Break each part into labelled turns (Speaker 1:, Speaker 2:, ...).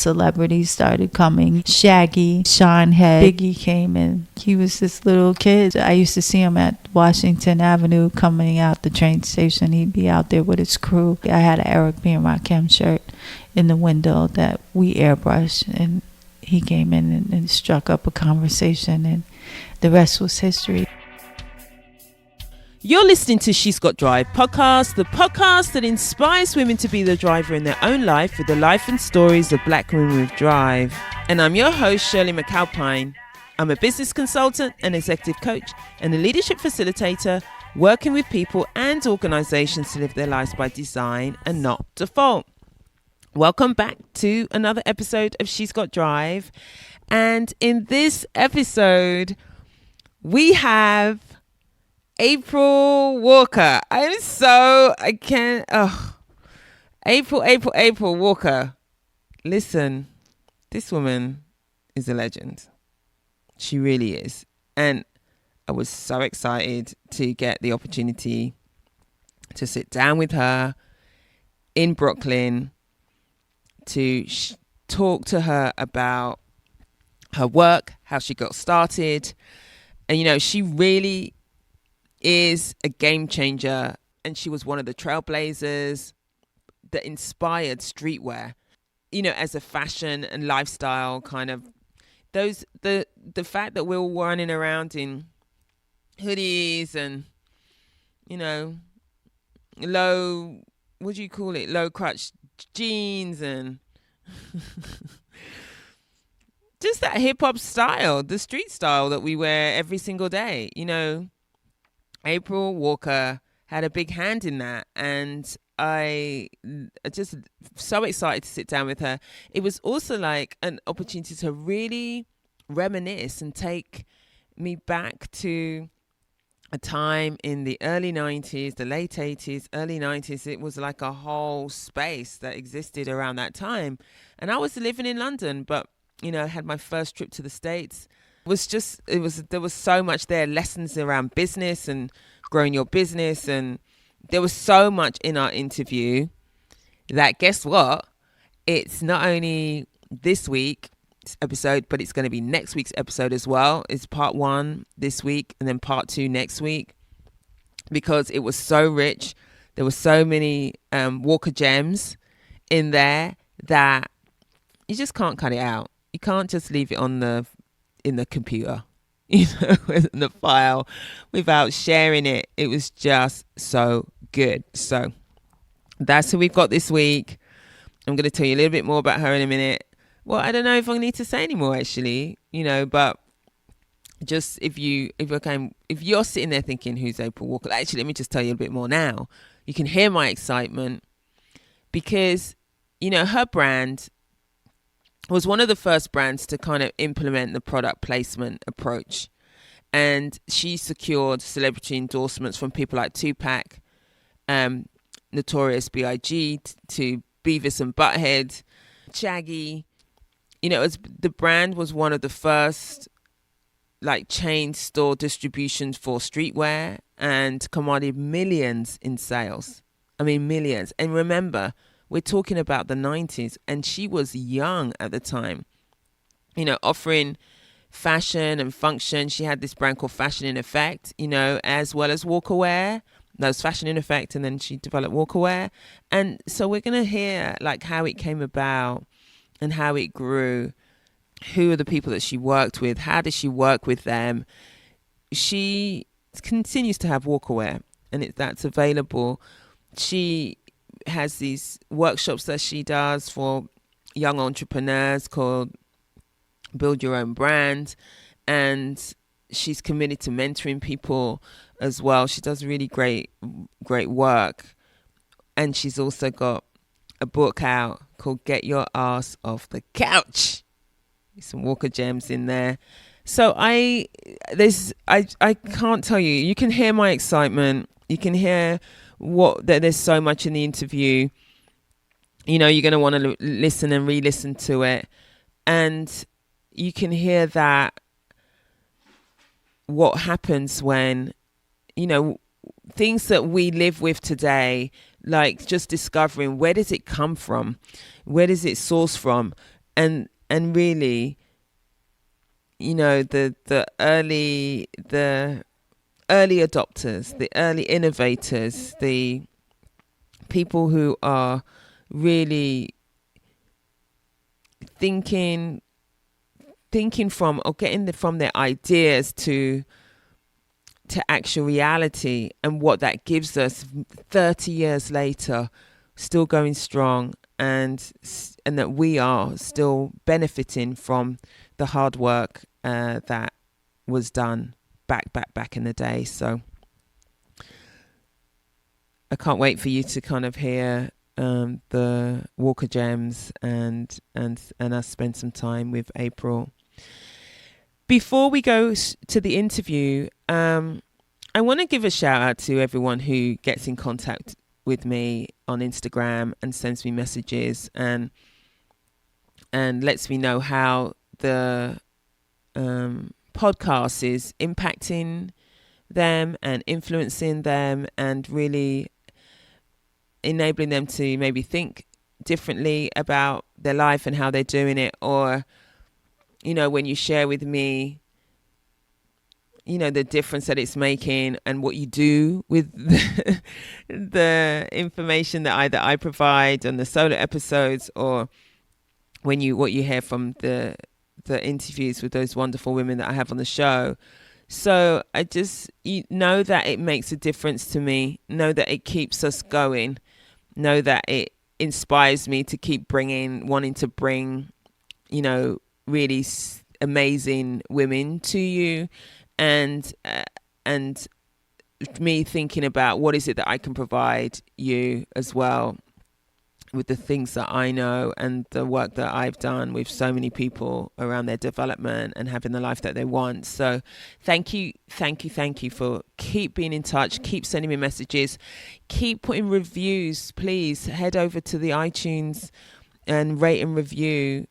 Speaker 1: celebrities started coming. Shaggy, Sean Head, Biggie came in. He was this little kid. I used to see him at Washington Avenue coming out the train station. He'd be out there with his crew. I had an Eric B. and Rakim shirt in the window that we airbrushed, and he came in and struck up a conversation, and the rest was history.
Speaker 2: You're listening to She's Got Drive podcast, the podcast that inspires women to be the driver in their own life with the life and stories of black women with drive. And I'm your host, Shirley McAlpine. I'm a business consultant and executive coach and a leadership facilitator working with people and organizations to live their lives by design and not default. Welcome back to another episode of She's Got Drive. And in this episode, we have April Walker. April Walker. Listen, this woman is a legend. She really is. And I was so excited to get the opportunity to sit down with her in Brooklyn to talk to her about her work, how she got started. And, you know, she really is a game changer, and she was one of the trailblazers that inspired streetwear, you know, as a fashion and lifestyle kind of the fact that we're all running around in hoodies and, you know, low crotch jeans and just that hip hop style, the street style that we wear every single day, you know. April Walker had a big hand in that, and I just so excited to sit down with her. It was also like an opportunity to really reminisce and take me back to a time in the early 90s, the late 80s, early 90s. It was like a whole space that existed around that time. And I was living in London, but, you know, I had my first trip to the States. There was so much there, lessons around business and growing your business. And there was so much in our interview that, guess what? It's not only this week's episode, but it's going to be next week's episode as well. It's part 1 this week and then part 2 next week, because it was so rich. There were so many Walker gems in there that you just can't cut it out. You can't just leave it in the computer, you know, in the file without sharing it. It was just so good. So that's who we've got this week. I'm going to tell you a little bit more about her in a minute. Well, I don't know if I need to say any more, actually, you know, but just if you're sitting there thinking, who's April Walker? Actually, let me just tell you a bit more now. You can hear my excitement because, you know, her brand was one of the first brands to kind of implement the product placement approach. And she secured celebrity endorsements from people like Tupac, Notorious B.I.G. to Beavis and Butthead, Shaggy. You know, the brand was one of the first like chain store distributions for streetwear and commanded millions in sales. I mean, millions. And remember, we're talking about the 90s, and she was young at the time, you know, offering fashion and function. She had this brand called Fashion in Effect, you know, as well as Walkerwear. That was Fashion in Effect, and then she developed Walkerwear. And so we're going to hear like how it came about and how it grew. Who are the people that she worked with? How did she work with them? She continues to have Walkerwear, and that's available. She has these workshops that she does for young entrepreneurs called Build Your Own Brand, and she's committed to mentoring people as well. She does really great work, and she's also got a book out called Get Your Ass Off the Couch. Some Walker gems in there. So I can't tell you. You can hear my excitement. You can hear there's so much in the interview. You know, you're going to want to listen and re-listen to it. And you can hear that what happens when, you know, things that we live with today, like just discovering where does it come from? Where does it source from? and really, you know, the early adopters, the early innovators, the people who are really thinking from, or getting from their ideas to actual reality, and what that gives us 30 years later, still going strong, and that we are still benefiting from the hard work that was done back in the day. So I can't wait for you to kind of hear the Walker Gems and us spend some time with April. Before we go to the interview, I want to give a shout out to everyone who gets in contact with me on Instagram and sends me messages and lets me know how the podcast is impacting them and influencing them, and really enabling them to maybe think differently about their life and how they're doing it. Or, you know, when you share with me, you know, the difference that it's making and what you do with the information that either I provide on the solo episodes, or when what you hear from the interviews with those wonderful women that I have on the show. So I just, you know, that it makes a difference to me, know that it keeps us going, know that it inspires me to keep wanting to bring, you know, really amazing women to you, and me thinking about what is it that I can provide you as well, with the things that I know and the work that I've done with so many people around their development and having the life that they want. So thank you for keep being in touch, keep sending me messages, keep putting reviews. Please head over to the iTunes and rate and review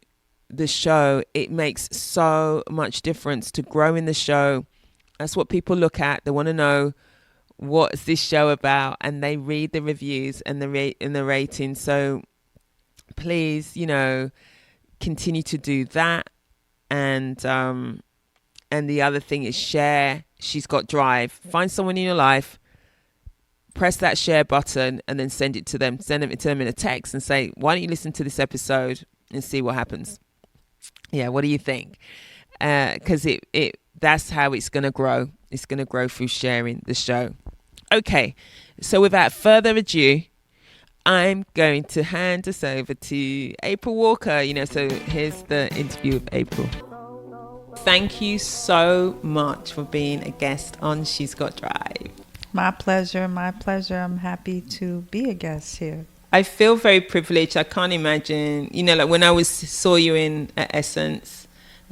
Speaker 2: the show. It makes so much difference to growing the show. That's what people look at. They want to know, what's this show about, and they read the reviews and the ratings. So please, you know, continue to do that. And the other thing is share. She's got drive. Find someone in your life, press that share button, and then send it to them. Send it to them in a text and say, why don't you listen to this episode and see what happens? Yeah, what do you think? Because that's how it's going to grow. It's going to grow through sharing the show. Okay, so without further ado, I'm going to hand us over to April Walker. You know, so here's the interview with April. Thank you so much for being a guest on She's Got Drive.
Speaker 1: My pleasure. I'm happy to be a guest here.
Speaker 2: I feel very privileged. I can't imagine, you know, like when I saw you at Essence,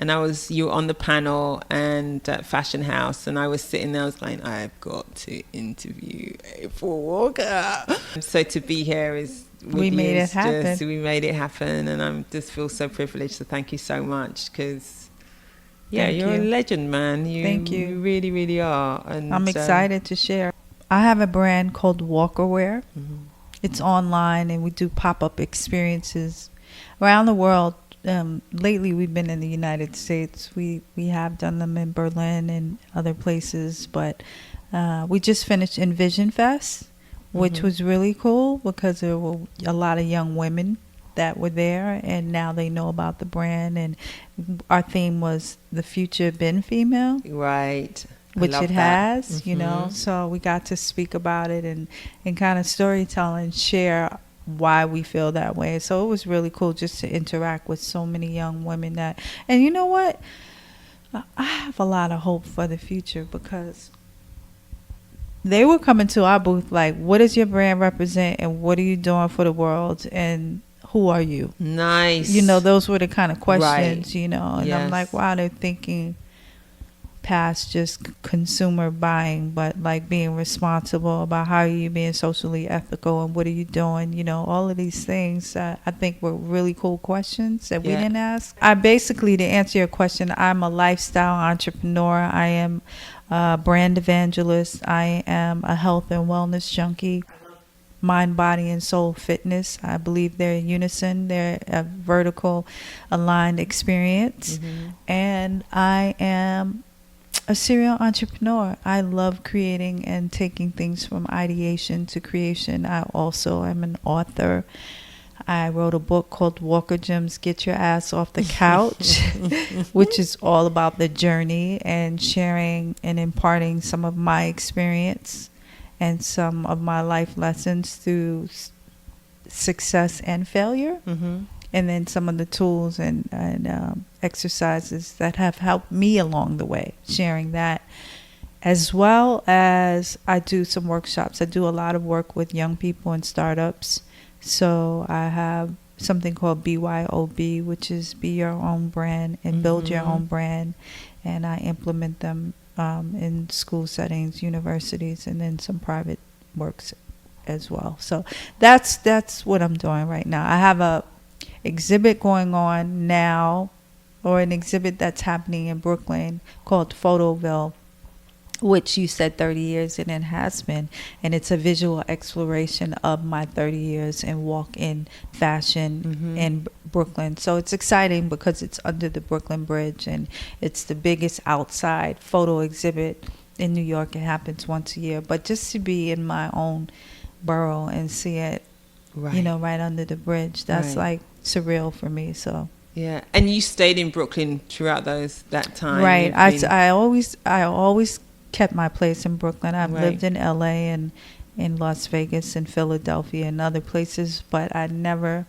Speaker 2: and you were on the panel and at Fashion House, and I was sitting there, I was going, I've got to interview April Walker. So to be here
Speaker 1: we made it happen.
Speaker 2: And I just feel so privileged. So thank you so much, because you're a legend, man.
Speaker 1: Thank you.
Speaker 2: You really, really are. And
Speaker 1: I'm excited to share. I have a brand called Walkerwear. Mm-hmm. It's online, and we do pop-up experiences around the world. Lately we've been in the United States. We have done them in Berlin and other places, but we just finished Envision Fest, which was really cool because there were a lot of young women that were there, and now they know about the brand. And our theme was the future been female,
Speaker 2: right?
Speaker 1: Which it has, you know. So we got to speak about it and kind of storytelling, share why we feel that way. So it was really cool just to interact with so many young women and you know what? I have a lot of hope for the future, because they were coming to our booth like, what does your brand represent, and what are you doing for the world, and who are you?
Speaker 2: Nice.
Speaker 1: You know, those were the kind of questions,
Speaker 2: right.
Speaker 1: You know, and yes. I'm like, wow, they're thinking past just consumer buying, but like being responsible about how are you being socially ethical, and what are you doing, you know, all of these things. I think were really cool questions that we didn't ask. I basically, to answer your question, I'm a lifestyle entrepreneur. I am a brand evangelist. I am a health and wellness junkie. mind, body, and soul fitness. I believe they're in unison. They're a vertical aligned experience. And I am a serial entrepreneur. I love creating and taking things from ideation to creation. I also am an author. I wrote a book called Walker Jim's Get Your Ass Off the Couch, which is all about the journey and sharing and imparting some of my experience and some of my life lessons through success and failure. And then some of the tools and exercises that have helped me along the way, sharing that. As well as I do some workshops. I do a lot of work with young people and startups. So I have something called BYOB, which is Be Your Own Brand and Build Your Own Brand. And I implement them in school settings, universities, and then some private works as well. So that's what I'm doing right now. I have a exhibit going on now, or an exhibit that's happening in Brooklyn called Photoville, which you said 30 years, and it has been, and it's a visual exploration of my 30 years in walk-in fashion in Brooklyn. So it's exciting because it's under the Brooklyn Bridge, and it's the biggest outside photo exhibit in New York. It happens once a year, but just to be in my own borough and see it, right under the bridge, that's like surreal for me. So
Speaker 2: yeah. And you stayed in Brooklyn throughout that time,
Speaker 1: right? I always kept my place in Brooklyn. I've lived in LA and in Las Vegas and Philadelphia and other places, but I never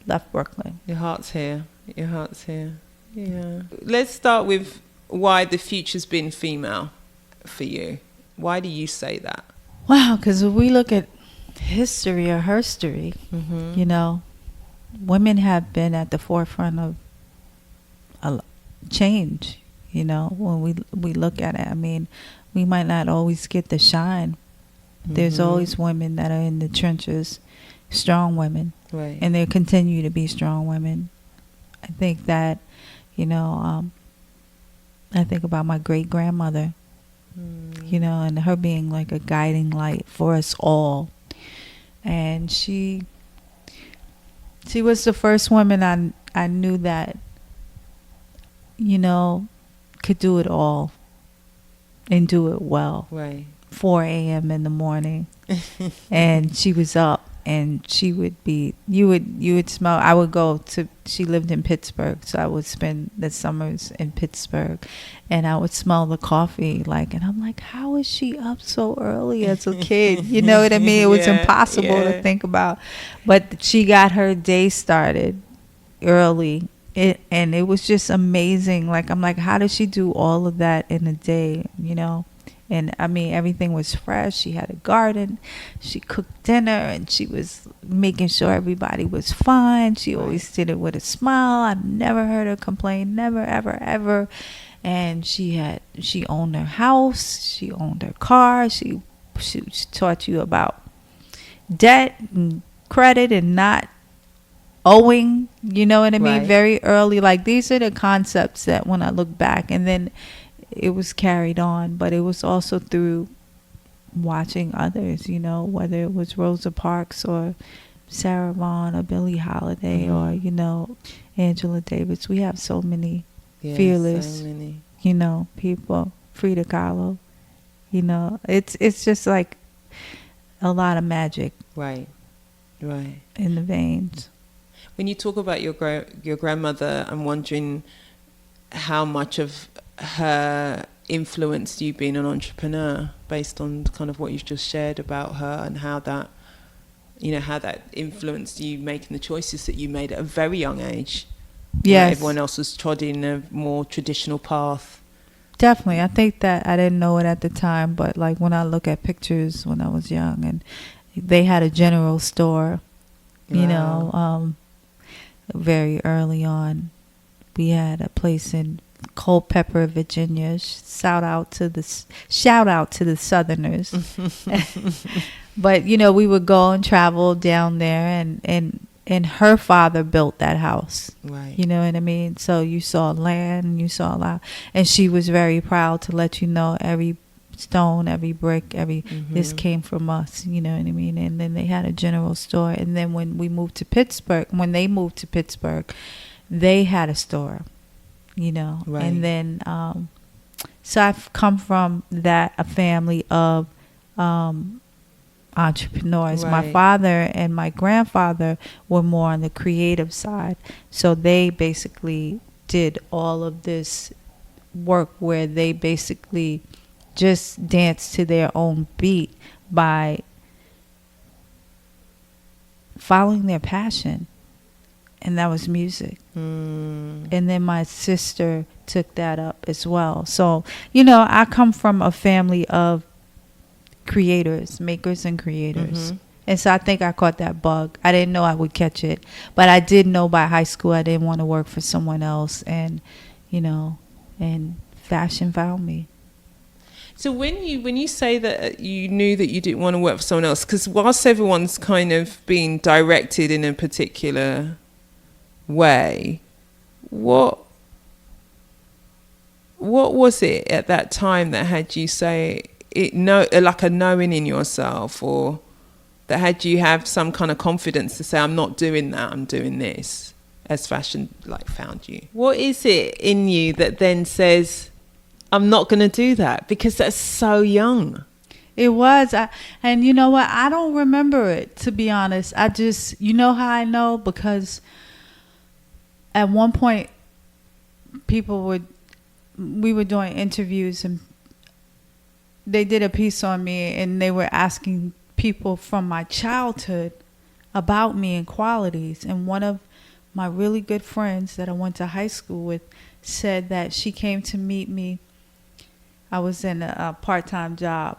Speaker 1: left Brooklyn.
Speaker 2: Your heart's here. Yeah. Let's start with why the future's been female for you. Why do you say that?
Speaker 1: Wow, because if we look at history or herstory, women have been at the forefront of a change. When we look at it, I mean, we might not always get the shine. There's always women that are in the trenches, strong women, and they continue to be strong women. I think that, I think about my great grandmother, and her being like a guiding light for us all. And she was the first woman I knew that, could do it all and do it well. 4 a.m. in the morning. And she was up, and she would be, you would smell, I would go to, she lived in Pittsburgh, so I would spend the summers in Pittsburgh, and I would smell the coffee, and I'm like, how is she up so early as a kid? You know what I mean? It was impossible to think about. But she got her day started early. And it was just amazing. I'm like, how did she do all of that in a day, And I mean, everything was fresh. She had a garden. She cooked dinner, and she was making sure everybody was fine. She always did it with a smile. I've never heard her complain. Never, ever, ever. And she owned her house. She owned her car. She taught you about debt and credit and not owing, you know what I mean? Very early. These are the concepts that when I look back, and then it was carried on, but it was also through watching others, whether it was Rosa Parks or Sarah Vaughan or Billie Holiday or, Angela Davis. We have so many fearless, people. Frida Kahlo, it's just like a lot of magic.
Speaker 2: Right.
Speaker 1: In the veins.
Speaker 2: When you talk about your grandmother, I'm wondering how much of her influenced you being an entrepreneur, based on kind of what you've just shared about her, and how that influenced you making the choices that you made at a very young age.
Speaker 1: Yes.
Speaker 2: Everyone else was trotting a more traditional path.
Speaker 1: Definitely. I think that I didn't know it at the time, but when I look at pictures when I was young, and they had a general store, very early on. We had a place in Culpeper, Virginia. Shout out to the Southerners. But we would go and travel down there, and her father built that house. You know what I mean? So you saw land, and you saw a lot, and she was very proud to let you know stone, every brick, this came from us, you know what I mean? And then they had a general store. And then when they moved to Pittsburgh, they had a store, you know.
Speaker 2: Right.
Speaker 1: And then, so I've come from a family of entrepreneurs.
Speaker 2: Right.
Speaker 1: My father and my grandfather were more on the creative side. So they basically did all of this work where they basically just danced to their own beat by following their passion, and that was music. And then my sister took that up as well. So, you know, I come from a family of makers and creators. And so I think I caught that bug. I didn't know I would catch it, but I did know by high school I didn't want to work for someone else, and you know, and fashion found me.
Speaker 2: So when you say that you knew that you didn't want to work for someone else, because whilst everyone's kind of being directed in a particular way, what was it at that time that had you say it, like a knowing in yourself, or that had you have some kind of confidence to say, I'm not doing that, I'm doing this, as fashion like found you? What is it in you that then says, I'm not going to do that? Because that's so young.
Speaker 1: It was. And you know what? I don't remember it, to be honest. I just, you know how I know? Because at one point, we were doing interviews, and they did a piece on me, and they were asking people from my childhood about me and qualities. And one of my really good friends that I went to high school with said that she came to meet me. I was in a part-time job.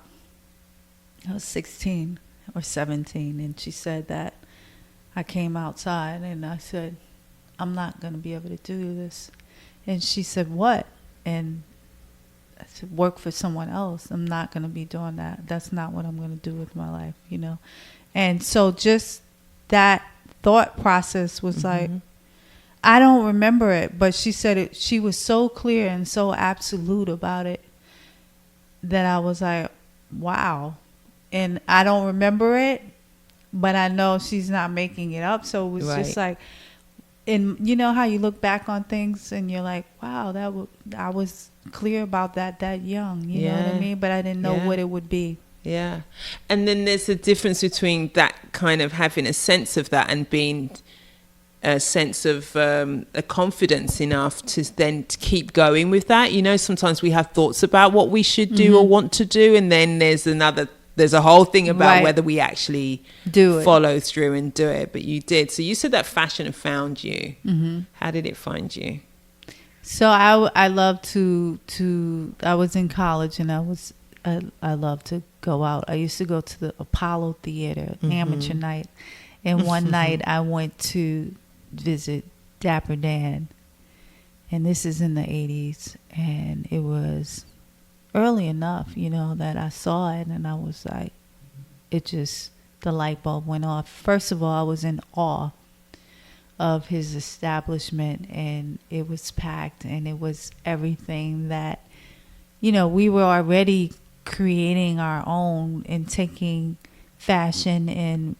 Speaker 1: I was 16 or 17, and she said that I came outside, and I said, I'm not going to be able to do this. And she said, what? And I said, work for someone else. I'm not going to be doing that. That's not what I'm going to do with my life, you know. And so just that thought process was like, I don't remember it, but she said it. She was so clear and so absolute about it that I was like, wow. And I don't remember it, but I know she's not making it up. So it was just like, and you know how you look back on things and you're like, wow, I was clear about that young, you know what I mean? But I didn't know what it would be. Yeah.
Speaker 2: And then there's a difference between that kind of having a sense of that and being a sense of a confidence enough to then to keep going with that. You know, sometimes we have thoughts about what we should do or want to do, and then there's a whole thing about whether we actually follow through and do it. But you did. So you said that fashion found you. How did it find you?
Speaker 1: So I love to I was in college, and I love to go out. I used to go to the Apollo Theater, amateur night. And one night I went to visit Dapper Dan, and this is in the 80s, and it was early enough, you know, that I saw it, and I was like, the light bulb went off. First of all, I was in awe of his establishment, and it was packed, and it was everything that, you know, we were already creating our own and taking fashion and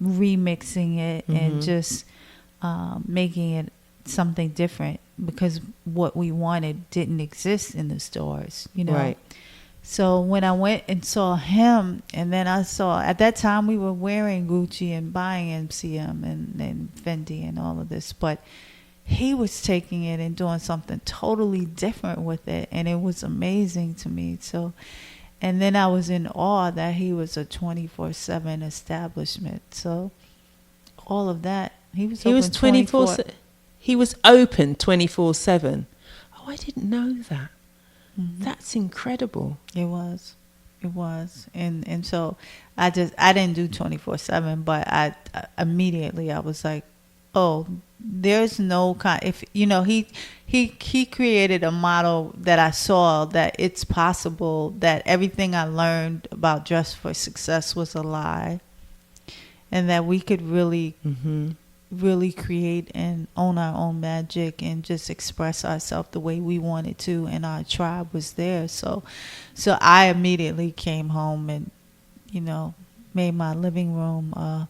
Speaker 1: remixing it and just making it something different, because what we wanted didn't exist in the stores, you know. Right. So when I went and saw him, and then I saw, at that time we were wearing Gucci and buying MCM and Fendi and all of this, but he was taking it and doing something totally different with it, and it was amazing to me. So, and then I was in awe that he was a 24/7 establishment. So all of that, he was open 24/7.
Speaker 2: He was open 24/7. Oh, I didn't know that. That's incredible.
Speaker 1: It was. And so I didn't do 24/7, but I immediately I was like, oh, there's no if you know, he created a model that I saw that it's possible that everything I learned about Dress for Success was a lie, and that we could really really create and own our own magic and just express ourselves the way we wanted to, and our tribe was there. So I immediately came home and, you know, made my living room a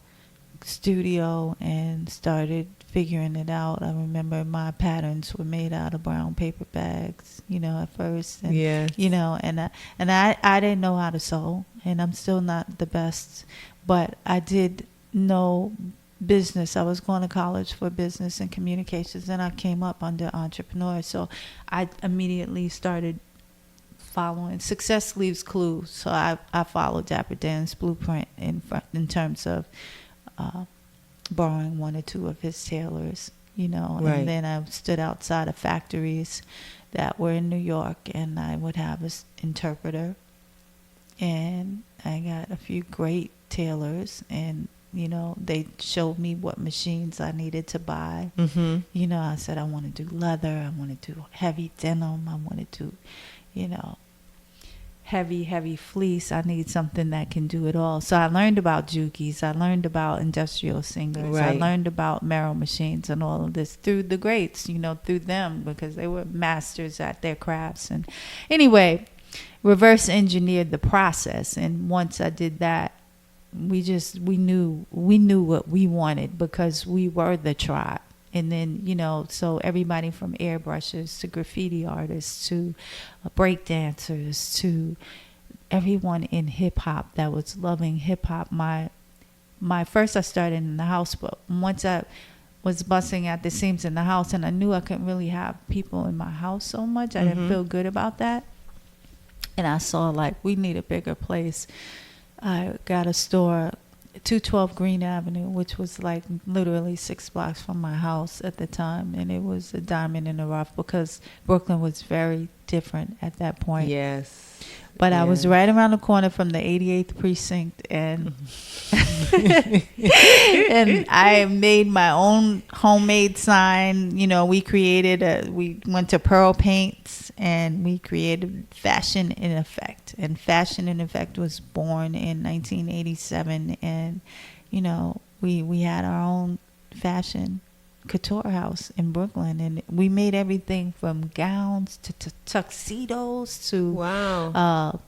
Speaker 1: studio and started figuring it out. I remember my patterns were made out of brown paper bags, you know, at first, and
Speaker 2: Yes.
Speaker 1: you know, and I didn't know how to sew, and I'm still not the best, but I did know business. I was going to college for business and communications, and I came up under entrepreneurs. So I immediately started following Success Leaves Clues. So I followed Dapper Dan's blueprint in terms of borrowing one or two of his tailors, you know,
Speaker 2: Right.
Speaker 1: and then I stood outside of factories that were in New York, and I would have an interpreter, and I got a few great tailors, and you know, they showed me what machines I needed to buy.
Speaker 2: Mm-hmm.
Speaker 1: You know, I said I want to do leather, I want to do heavy denim, I want to do, you know, heavy fleece. I need something that can do it all. So I learned about jukis, I learned about industrial singers, I
Speaker 2: Right.
Speaker 1: learned about Merrill machines and all of this through the greats, you know, through them, because they were masters at their crafts. And anyway, reverse engineered the process, and once I did that, we knew what we wanted, because we were the tribe. And then, you know, so everybody from airbrushers to graffiti artists to break dancers to everyone in hip hop that was loving hip hop. My first, I started in the house, but once I was busting at the seams in the house, and I knew I couldn't really have people in my house so much, I didn't feel good about that. And I saw, like, we need a bigger place. I got a store, 212 Green Avenue, which was like literally 6 blocks from my house at the time, and it was a diamond in the rough, because Brooklyn was very different at that point.
Speaker 2: Yes.
Speaker 1: But I was right around the corner from the 88th precinct, and and I made my own homemade sign. You know, we went to Pearl Paints, and we created Fashion in Effect. And Fashion in Effect was born in 1987, and you know, we had our own fashion couture house in Brooklyn, and we made everything from gowns to tuxedos to
Speaker 2: Wow.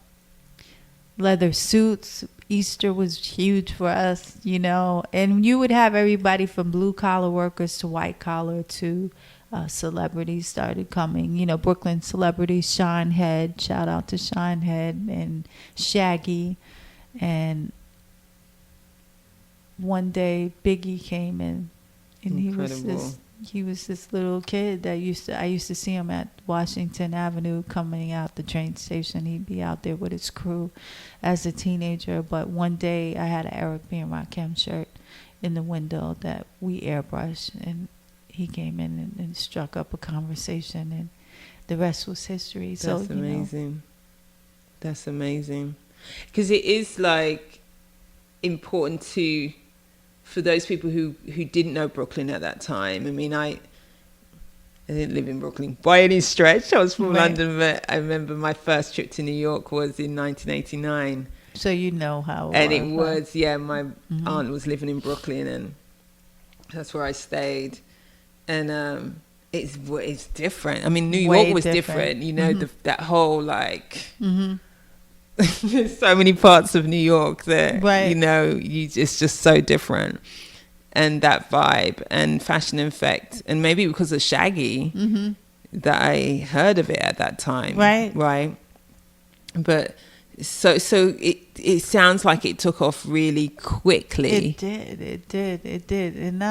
Speaker 1: leather suits. Easter was huge for us, you know, and you would have everybody from blue collar workers to white collar to celebrities started coming, you know, Brooklyn celebrities. Shinehead, shout out to Shinehead, and Shaggy. And one day Biggie came in, and
Speaker 2: Incredible.
Speaker 1: he was this little kid that I used to see him at Washington Avenue coming out the train station. He'd be out there with his crew as a teenager. But one day I had an Eric B. and Rakim shirt in the window that we airbrushed, and he came in and struck up a conversation, and the rest was history.
Speaker 2: That's amazing. That's amazing. Because it is like important for those people who didn't know Brooklyn at that time. I mean, I didn't live in Brooklyn by any stretch. I was from London, but I remember my first trip to New York was in 1989.
Speaker 1: So you know how it
Speaker 2: and
Speaker 1: was,
Speaker 2: it was, yeah, my aunt was living in Brooklyn, and that's where I stayed. And it's different. I mean, New York was different. You know, that whole, like... There's so many parts of New York that, you know, it's just so different. And that vibe and Fashion in Effect, and maybe because of Shaggy that I heard of it at that time. Right. But so it sounds like it took off really quickly.
Speaker 1: It did. And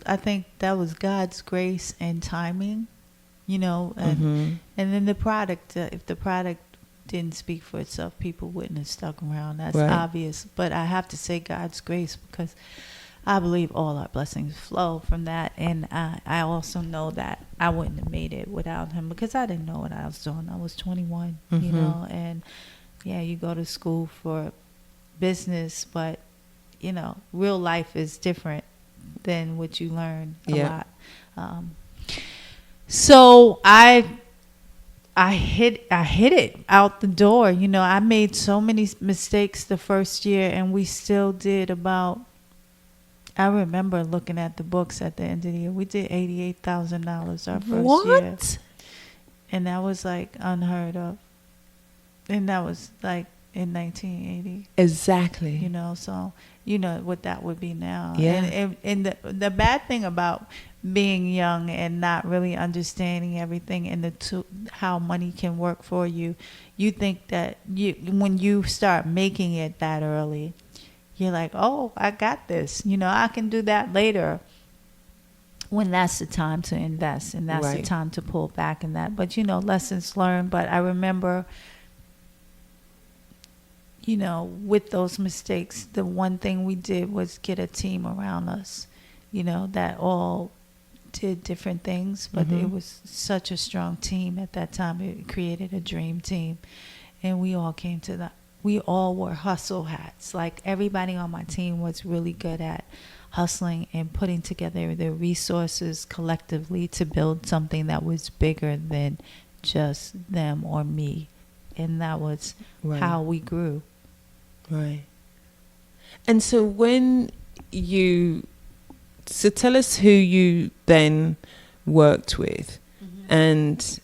Speaker 1: I think that was God's grace and timing, you know, and then the product, if the product didn't speak for itself, people wouldn't have stuck around. That's obvious. But I have to say God's grace, because I believe all our blessings flow from that. And I also know that I wouldn't have made it without him, because I didn't know what I was doing. I was 21, you know, and yeah, you go to school for business, but you know, real life is different than what you learn a lot. So I hit it out the door. You know, I made so many mistakes the first year, and we still did about I remember looking at the books at the end of the year. We did $88,000 our first year.
Speaker 2: What?
Speaker 1: And that was like unheard of. And that was like in 1980.
Speaker 2: Exactly.
Speaker 1: You know, so you know what that would be now.
Speaker 2: Yeah.
Speaker 1: And the bad thing about being young and not really understanding everything and how money can work for you, you think that when you start making it that early, you're like, oh, I got this. You know, I can do that later. When that's the time to invest and that's the time to pull back in that. But, you know, lessons learned. But I remember, you know, with those mistakes, the one thing we did was get a team around us, you know, that all did different things. But it was such a strong team at that time. It created a dream team. And we all came to that. We all wore hustle hats. Like everybody on my team was really good at hustling and putting together their resources collectively to build something that was bigger than just them or me. And that was how we grew.
Speaker 2: Right. And so so tell us who you then worked with and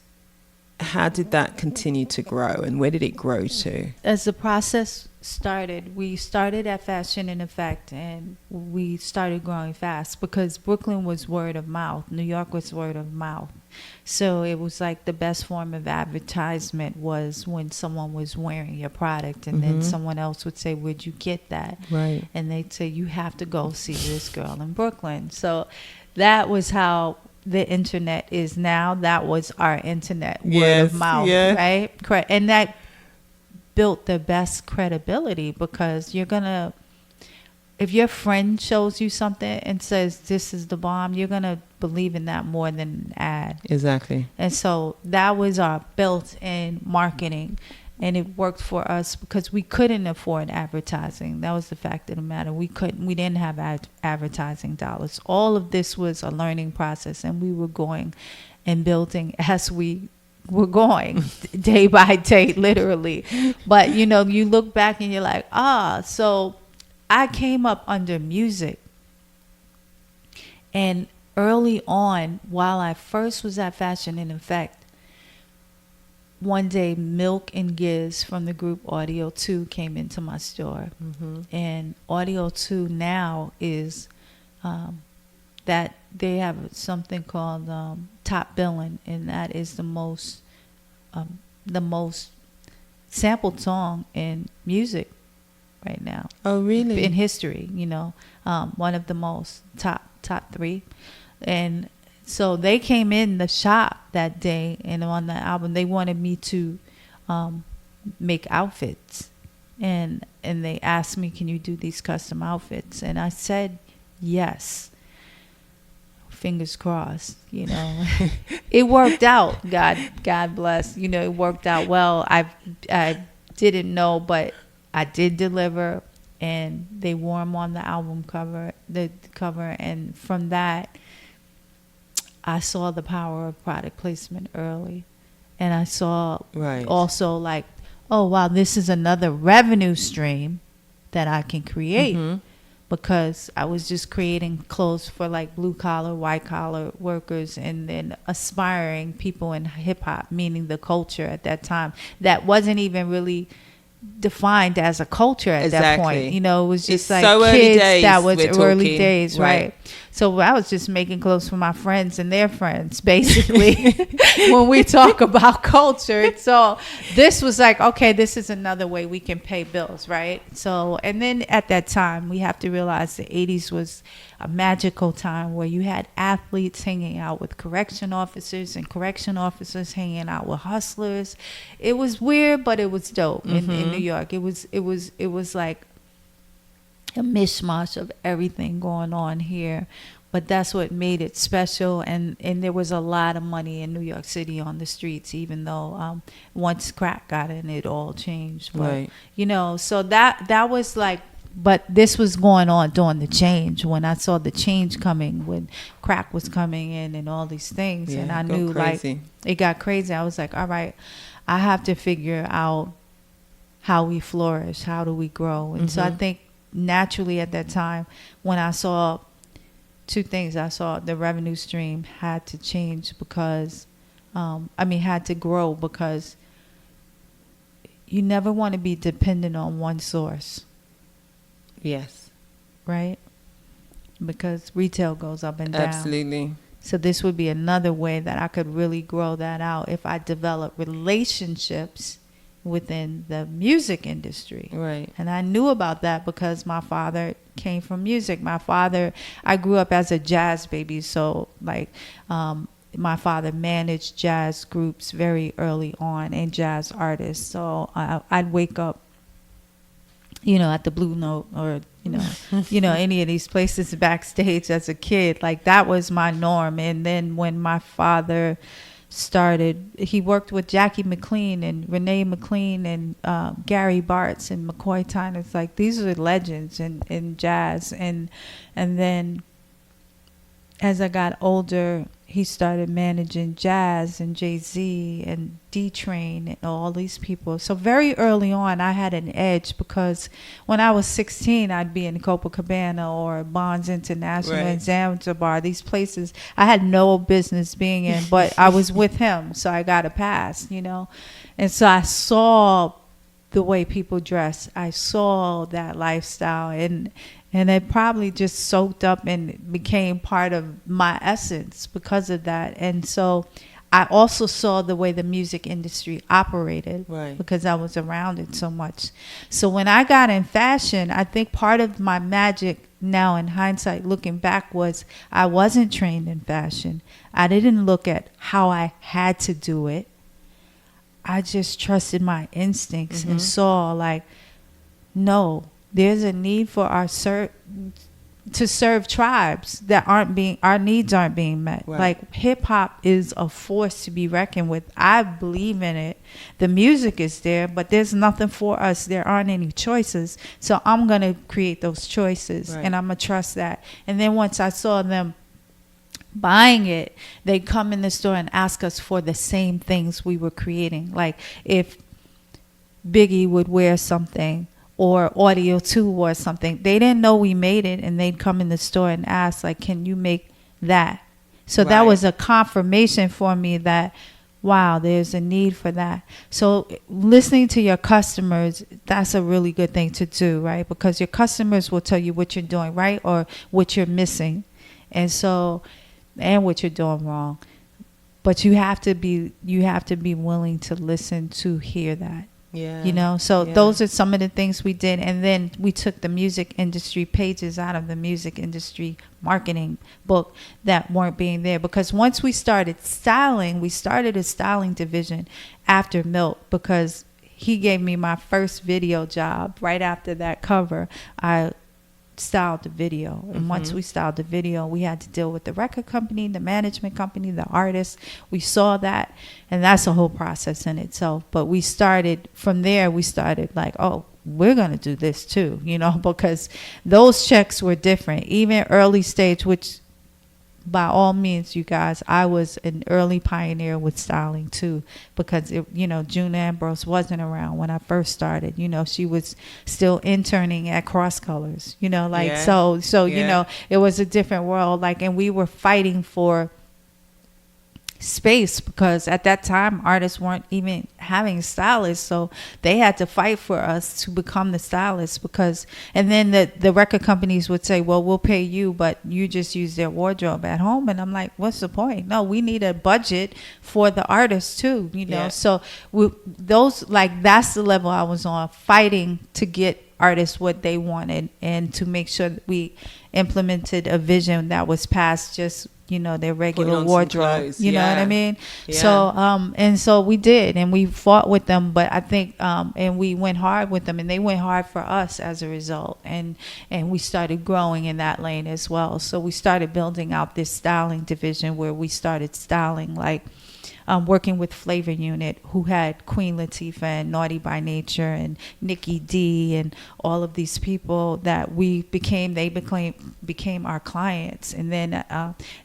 Speaker 2: how did that continue to grow and where did it grow to?
Speaker 1: As the process started, we started at Fashion in Effect and we started growing fast because Brooklyn was word of mouth. New York was word of mouth. So it was like the best form of advertisement was when someone was wearing your product and then someone else would say, where'd you get that?
Speaker 2: Right.
Speaker 1: And they'd say, you have to go see this girl in Brooklyn. So that was how the internet is now. That was our internet, word of mouth, right? Correct. And that built the best credibility because if your friend shows you something and says this is the bomb, you're gonna believe in that more than an ad.
Speaker 2: Exactly.
Speaker 1: And so that was our built-in marketing, and it worked for us because we couldn't afford advertising. That was the fact of the matter. We didn't have advertising dollars. All of this was a learning process, and we were going and building as we were going day by day, literally. But you know, you look back and you're like, so I came up under music. And early on, while I first was at Fashion in Effect, one day Milk and Giz from the group Audio 2 came into my store. And Audio 2 now is that they have something called Top Billing, and that is the most sampled song in music right now.
Speaker 2: Oh, really?
Speaker 1: In history, you know, one of the most top 3. And so they came in the shop that day, and on the album they wanted me to make outfits, and they asked me, can you do these custom outfits? And I said yes. Fingers crossed, you know. It worked out. God bless. You know, it worked out well. I didn't know, but I did deliver, and they wore them on the album cover, and from that, I saw the power of product placement early, and I saw also like, oh wow, this is another revenue stream that I can create. Because I was just creating clothes for like blue collar, white collar workers, and then aspiring people in hip hop, meaning the culture at that time that wasn't even really defined as a culture at that point. You know, it was just like so kids that was early days, right? So I was just making clothes for my friends and their friends, basically. When we talk about culture, so this was like, okay, this is another way we can pay bills, right? So, and then at that time, we have to realize the 80s was a magical time where you had athletes hanging out with correction officers and correction officers hanging out with hustlers. It was weird, but it was dope in New York. It was like a mishmash of everything going on here, but that's what made it special. And there was a lot of money in New York City on the streets, even though once crack got in, it all changed. But you know, so that was like, but this was going on during the change, when I saw the change coming, when crack was coming in and all these things. And I knew like it got crazy. I was like, all right, I have to figure out how we flourish, how do we grow. And so I think naturally at that time, when I saw two things, I saw the revenue stream had to change because, had to grow, because you never want to be dependent on one source.
Speaker 2: Yes.
Speaker 1: Right? Because retail goes up and down.
Speaker 2: Absolutely.
Speaker 1: So this would be another way that I could really grow that out if I develop relationships within the music industry.
Speaker 2: Right.
Speaker 1: And I knew about that because my father came from music. I grew up as a jazz baby, so my father managed jazz groups very early on and jazz artists. So I'd wake up, at the Blue Note or, any of these places backstage as a kid. Like, that was my norm. And then when my father started, he worked with Jackie McLean and Renee McLean and Gary Bartz and McCoy Tyner. It's like, these are legends in jazz. And then as I got older, he started managing Jazz and Jay-Z and D-Train and all these people. So very early on, I had an edge, because when I was 16, I'd be in Copacabana or Bonds International and Zanzibar, these places I had no business being in, but I was with him, so I got a pass, And so I saw the way people dress. I saw that lifestyle, and it probably just soaked up and became part of my essence because of that. And so I also saw the way the music industry operated, because I was around it so much. So when I got in fashion, I think part of my magic now in hindsight, looking back, was I wasn't trained in fashion. I didn't look at how I had to do it. I just trusted my instincts and saw, no, there's a need for to serve tribes that our needs aren't being met.
Speaker 2: Right.
Speaker 1: Like, hip hop is a force to be reckoned with. I believe in it. The music is there, but there's nothing for us. There aren't any choices. So I'm going to create those choices, and I'm going to trust that. And then once I saw them buying it, they come in the store and ask us for the same things we were creating. Like, if Biggie would wear something, or Audio 2 or something, they didn't know we made it, and they'd come in the store and ask, like, can you make that? So that was a confirmation for me that, wow, there's a need for that. So listening to your customers, that's a really good thing to do, right? Because your customers will tell you what you're doing right or what you're missing, and what you're doing wrong. But you have to be willing to listen to hear that.
Speaker 2: Yeah.
Speaker 1: Those are some of the things we did. And then we took the music industry pages out of the music industry marketing book that weren't being there. Because once we started a styling division after Milt, because he gave me my first video job right after that cover. I styled the video, and once we styled the video, we had to deal with the record company, the management company, the artist. We saw that, and that's a whole process in itself. But we started like, oh, we're gonna do this too, because those checks were different, even early stage, which by all means, you guys, I was an early pioneer with styling too, because June Ambrose wasn't around when I first started. She was still interning at Cross Colors. It was a different world. And we were fighting for space, because at that time artists weren't even having stylists, so they had to fight for us to become the stylists. And then the record companies would say, well, we'll pay you, but you just use their wardrobe at home. And I'm like, what's the point? No, we need a budget for the artists too, So that's the level I was on, fighting to get artists what they wanted, and to make sure that we implemented a vision that was past just their regular wardrobe. You know what I mean? Yeah. So we did, and we fought with them, but I think and we went hard with them, and they went hard for us as a result, and we started growing in that lane as well. So we started building out this styling division where we started styling working with Flavor Unit, who had Queen Latifah and Naughty by Nature and Nikki D and all of these people that became our clients. And then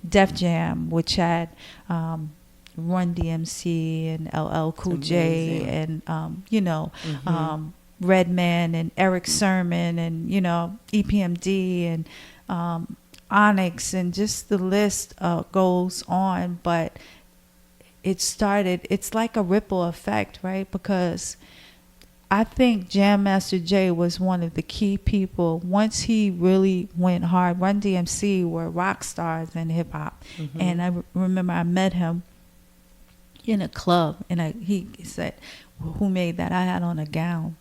Speaker 1: Def Jam, which had Run-DMC and LL Cool J and Redman and Eric Sermon and, you know, EPMD and Onyx, and just the list goes on. But it's like a ripple effect, right? Because I think Jam Master Jay was one of the key people. Once he really went hard, Run-DMC were rock stars in hip hop. Mm-hmm. And I remember I met him in a club, and he said, well, who made that? I had on a gown.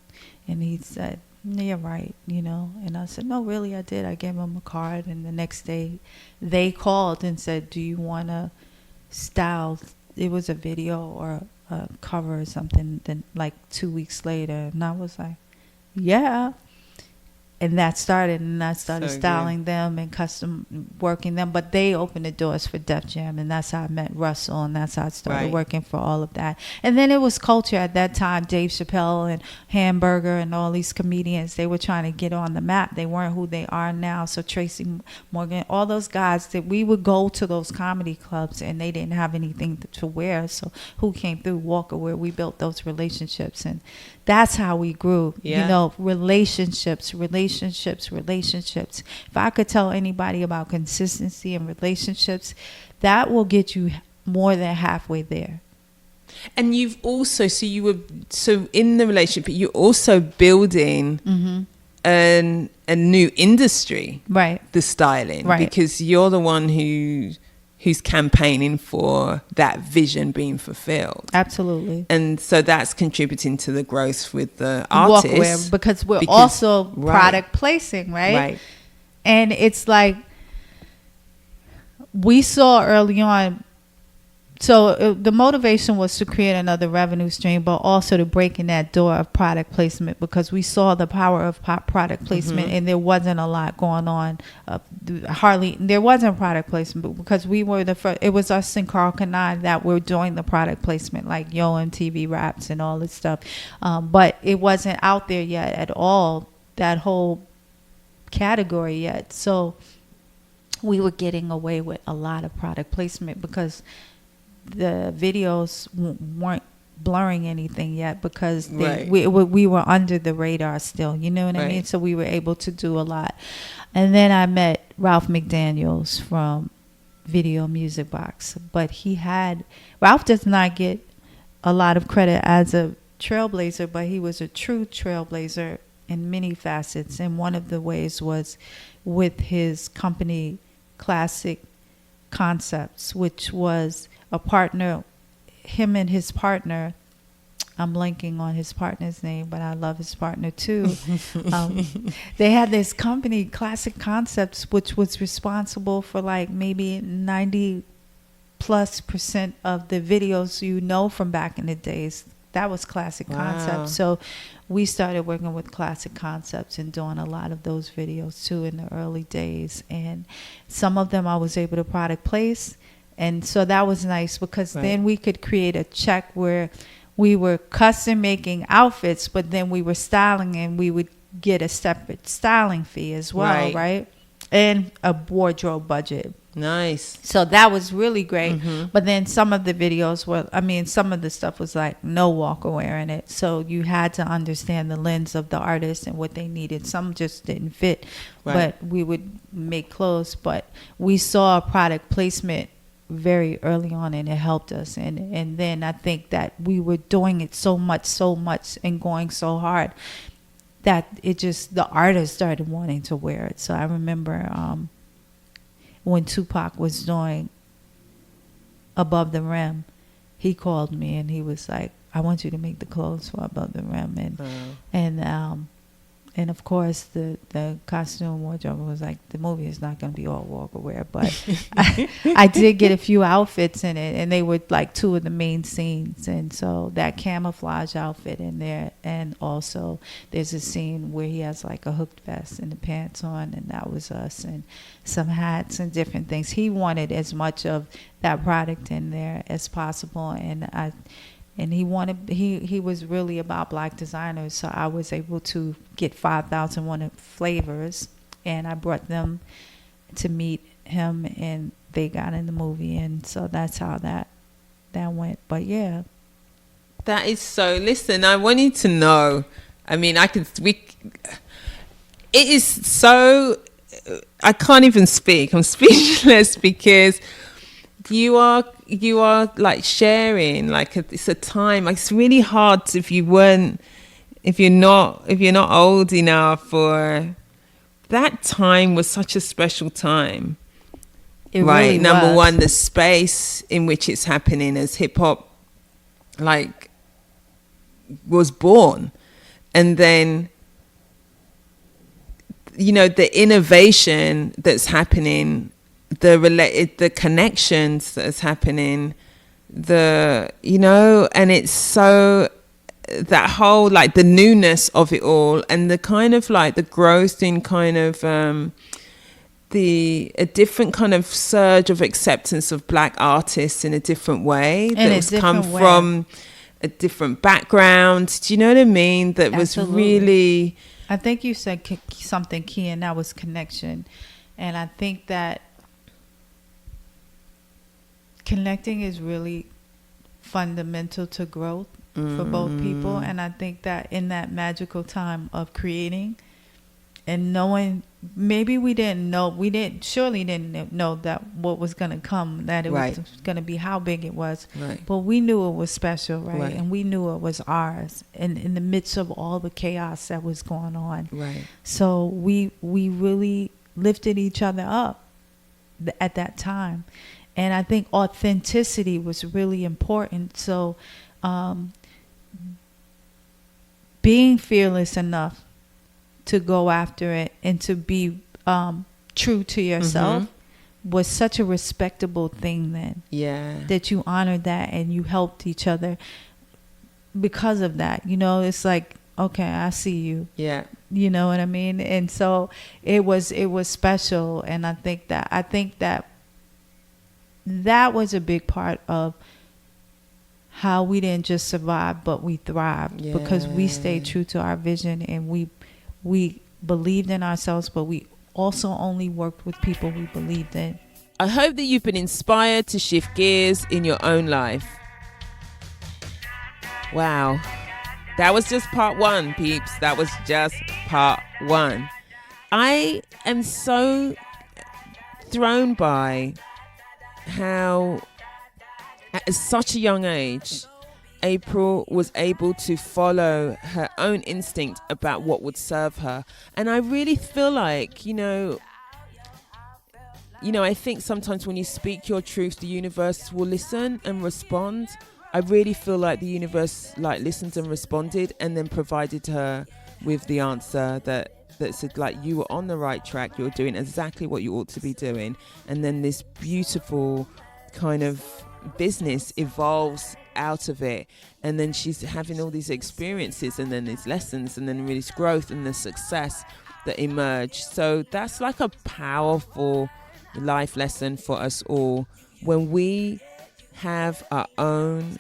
Speaker 1: And he said, yeah, right, you know. And I said, no, really, I did. I gave him a card, and the next day they called and said, do you want to style? It was a video or a cover or something. Then like 2 weeks later, and I was like, yeah. And that started, and I started styling them and custom working them. But they opened the doors for Def Jam, and that's how I met Russell, and that's how I started working for all of that. And then it was culture at that time. Dave Chappelle and Hamburger and all these comedians, they were trying to get on the map. They weren't who they are now. So Tracy Morgan, all those guys, that we would go to those comedy clubs, and they didn't have anything to wear. So who came through? Walker, where we built those relationships, and that's how we grew. You know, relationships. If I could tell anybody about consistency in relationships, that will get you more than halfway there.
Speaker 2: And you've also, so in the relationship, you're also building a new industry,
Speaker 1: right?
Speaker 2: The styling,
Speaker 1: right?
Speaker 2: Because you're the one who's campaigning for that vision being fulfilled.
Speaker 1: Absolutely.
Speaker 2: And so that's contributing to the growth with the artists.
Speaker 1: Because we're also product placing, right?
Speaker 2: Right.
Speaker 1: And it's like, we saw early on, so the motivation was to create another revenue stream, but also to break in that door of product placement, because we saw the power of product placement, and there wasn't a lot going on. There wasn't product placement, because we were the first. It was us and Carl Kanai that were doing the product placement, like Yo MTV Raps and all this stuff. But it wasn't out there yet at all, that whole category yet. So we were getting away with a lot of product placement, because the videos weren't blurring anything yet, because we were under the radar still, you know what I mean? So we were able to do a lot. And then I met Ralph McDaniels from Video Music Box, but Ralph does not get a lot of credit as a trailblazer, but he was a true trailblazer in many facets. And one of the ways was with his company Classic Concepts, which was a partner, him and his partner, I'm blanking on his partner's name, but I love his partner too. They had this company, Classic Concepts, which was responsible for like maybe 90+% of the videos, you know, from back in the days. That was Classic Concepts. So we started working with Classic Concepts and doing a lot of those videos too in the early days. And some of them I was able to product place. And so that was nice, because then we could create a check where we were custom making outfits, but then we were styling, and we would get a separate styling fee as well, right? And a wardrobe budget.
Speaker 2: Nice.
Speaker 1: So that was really great. But then some of the videos some of the stuff was like no walker wear in it. So you had to understand the lens of the artist and what they needed. Some just didn't fit, but we would make clothes. But we saw product placement very early on, and it helped us. And then I think that we were doing it so much and going so hard that it just, the artists started wanting to wear it. So I remember when Tupac was doing Above the Rim, he called me and he was like, I want you to make the clothes for Above the Rim. And of course, the costume wardrobe was like, the movie is not going to be all walker wear, but I did get a few outfits in it, and they were like two of the main scenes. And so that camouflage outfit in there, and also there's a scene where he has like a hooked vest and the pants on, and that was us, and some hats and different things. He wanted as much of that product in there as possible, and he was really about black designers. So I was able to get 5,001 flavors, and I brought them to meet him, and they got in the movie. And so that's how that went. But yeah.
Speaker 2: That is so, listen, I wanted to know, I mean, it is so, I can't even speak. I'm speechless because you are like sharing, like it's a time, like it's really hard if you're not old enough, or that time was such a special time.
Speaker 1: It
Speaker 2: right.
Speaker 1: Really
Speaker 2: Number
Speaker 1: was.
Speaker 2: one, the space in which it's happening as hip hop like was born, and then the innovation that's happening, the connections that's happening, and it's so, that whole like the newness of it all, and the kind of like the growth in kind of a different kind of surge of acceptance of black artists in a different way, that was come from a different background. Do you know what I mean? That
Speaker 1: Absolutely.
Speaker 2: was really,
Speaker 1: I think you said something key, and that was connection. And I think that connecting is really fundamental to growth for both people. And I think that in that magical time of creating and knowing, maybe we surely didn't know that what was going to come, that it was going to be how big it was.
Speaker 2: Right.
Speaker 1: But we knew it was special, right?
Speaker 2: Right.
Speaker 1: And we knew it was ours, and in the midst of all the chaos that was going on.
Speaker 2: Right.
Speaker 1: So we really lifted each other up at that time. And I think authenticity was really important. So being fearless enough to go after it and to be true to yourself was such a respectable thing then.
Speaker 2: Yeah.
Speaker 1: That you honored that and you helped each other because of that. It's like, okay, I see you.
Speaker 2: Yeah.
Speaker 1: You know what I mean? And so it was special. And I think that was a big part of how we didn't just survive, but we thrived, because we stayed true to our vision, and we believed in ourselves, but we also only worked with people we believed in.
Speaker 2: I hope that you've been inspired to shift gears in your own life. Wow. That was just part one, peeps. That was just part one. I am so thrown by how at such a young age, April was able to follow her own instinct about what would serve her. And I really feel like, I think sometimes when you speak your truth, the universe will listen and respond. I really feel like the universe listened and responded, and then provided her with the answer that said, like, you were on the right track, you were doing exactly what you ought to be doing. And then this beautiful kind of business evolves out of it, and then she's having all these experiences, and then these lessons, and then really this growth and the success that emerge. So that's like a powerful life lesson for us all. When we have our own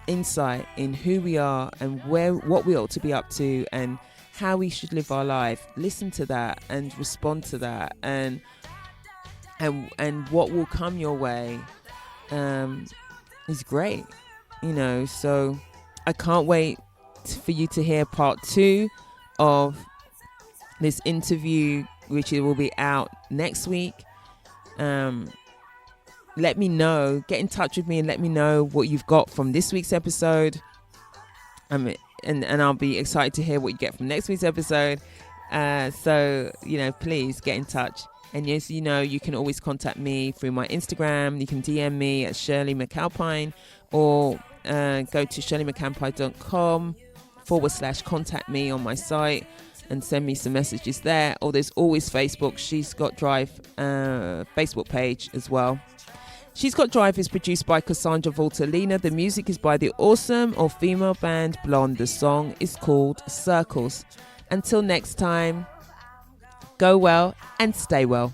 Speaker 2: insight in who we are and what we ought to be up to and how we should live our life, listen to that and respond to that, and what will come your way is great, so I can't wait for you to hear part 2 of this interview, which will be out next week. Let me know, get in touch with me and let me know what you've got from this week's episode. And I'll be excited to hear what you get from next week's episode. So, please get in touch. And yes, you can always contact me through my Instagram. You can DM me at Shirley McAlpine, or go to shirleymcalpine.com/contact me on my site and send me some messages there. Or there's always Facebook. She's Got Drive Facebook page as well. She's Got Drive is produced by Cassandra Voltalina. The music is by the awesome all-female band Blonde. The song is called Circles. Until next time, go well and stay well.